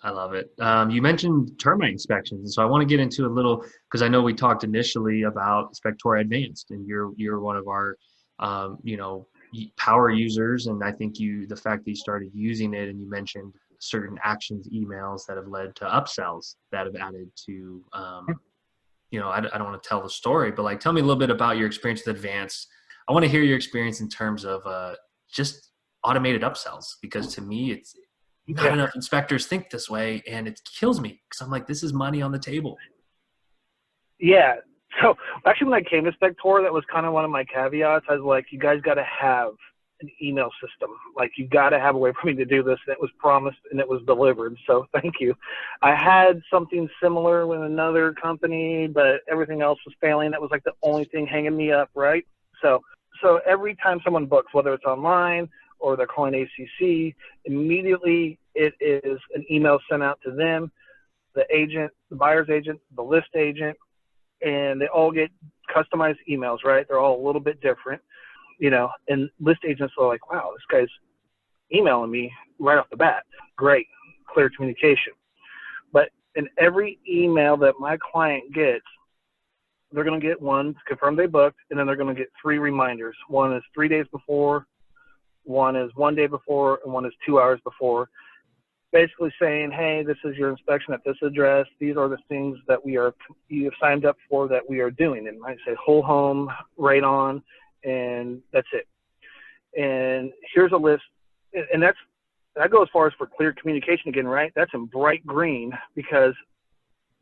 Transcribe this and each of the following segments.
I love it. You mentioned termite inspections, and so I want to get into a little because I know we talked initially about Spectora Advanced, and you're one of our power users, and I think the fact that you started using it, and you mentioned certain actions emails that have led to upsells that have added to I don't want to tell the story, but like tell me a little bit about your experience with Advanced. I want to hear your experience in terms of just automated upsells because to me it's not Yeah. enough inspectors think this way, and it kills me because I'm like, this is money on the table. Yeah. So actually, when I came to Spector, that was kind of one of my caveats. I was like, you guys got to have an email system. Like, you got to have a way for me to do this. And it was promised and it was delivered. So thank you. I had something similar with another company, but everything else was failing. That was like the only thing hanging me up, right? So every time someone books, whether it's online or they're calling ACC, immediately it is an email sent out to them, the agent, the buyer's agent, the list agent, and they all get customized emails, right? They're all a little bit different, and list agents are like, wow, this guy's emailing me right off the bat. Great, clear communication. But in every email that my client gets, they're going to get one to confirm they booked, and then they're going to get 3 reminders. One is 3 days before, one is 1 day before, and one is 2 hours before. Basically saying, hey, this is your inspection at this address. These are the things that you have signed up for that we are doing. And I say whole home, right on, and that's it. And here's a list. And that goes as far as for clear communication again, right? That's in bright green because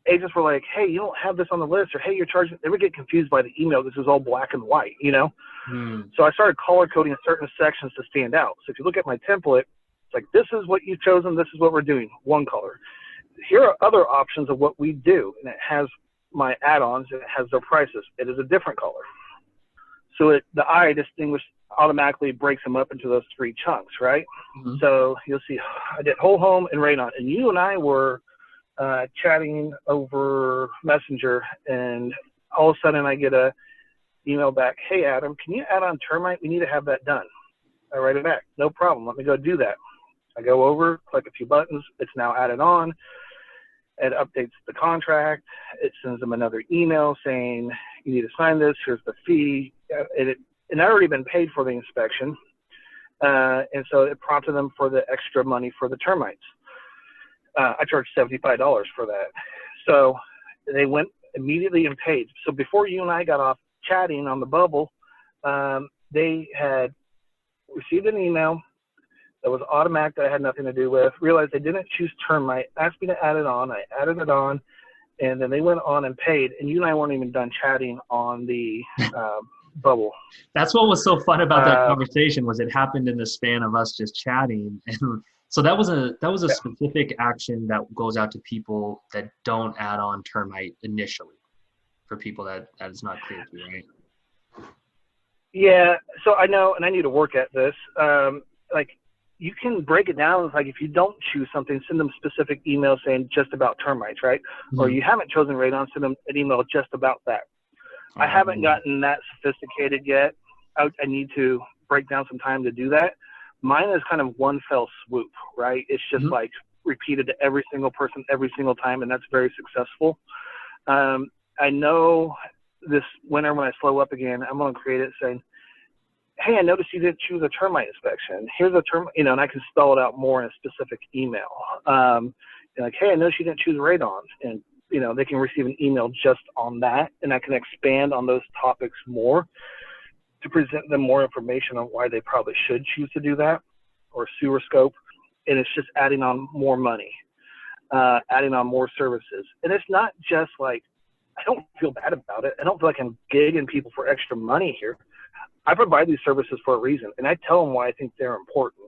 agents were like, hey, you don't have this on the list, or hey, you're charging. They would get confused by the email. This is all black and white, So I started color coding certain sections to stand out. So if you look at my template, it's like, this is what you've chosen. This is what we're doing. One color. Here are other options of what we do. And it has my add-ons. And it has their prices. It is a different color. So the eye distinguish automatically breaks them up into those 3 chunks, right? Mm-hmm. So you'll see I did whole home and radon. And you and I were chatting over Messenger. And all of a sudden I get a email back. Hey, Adam, can you add on termite? We need to have that done. I write it back. No problem. Let me go do that. I go over, click a few buttons. It's now added on. It updates the contract. It sends them another email saying, you need to sign this. Here's the fee. And I'd already been paid for the inspection. And so it prompted them for the extra money for the termites. I charged $75 for that. So they went immediately and paid. So before you and I got off chatting on the bubble, they had received an email that was automatic that I had nothing to do with, realized they didn't choose termite, asked me to add it on. I added it on, and then they went on and paid. And you and I weren't even done chatting on the bubble. That's what was so fun about that conversation was it happened in the span of us just chatting. And so that was a specific action that goes out to people that don't add on termite initially for people that is not clear to, right? Yeah, so I know, and I need to work at this. Like, you can break it down. It's like if you don't choose something, send them specific emails saying just about termites, right? Mm-hmm. Or you haven't chosen radon, send them an email just about that. I haven't gotten that sophisticated yet. I need to break down some time to do that. Mine is kind of one fell swoop, right? It's just like repeated to every single person every single time, and that's very successful. I know this winter when I slow up again, I'm going to create it saying, hey, I noticed you didn't choose a termite inspection. Here's a term, and I can spell it out more in a specific email. Like, hey, I noticed you didn't choose radon. And, they can receive an email just on that, and I can expand on those topics more to present them more information on why they probably should choose to do that, or sewer scope. And it's just adding on more money, adding on more services. And it's not just like, I don't feel bad about it. I don't feel like I'm gigging people for extra money here. I provide these services for a reason, and I tell them why I think they're important.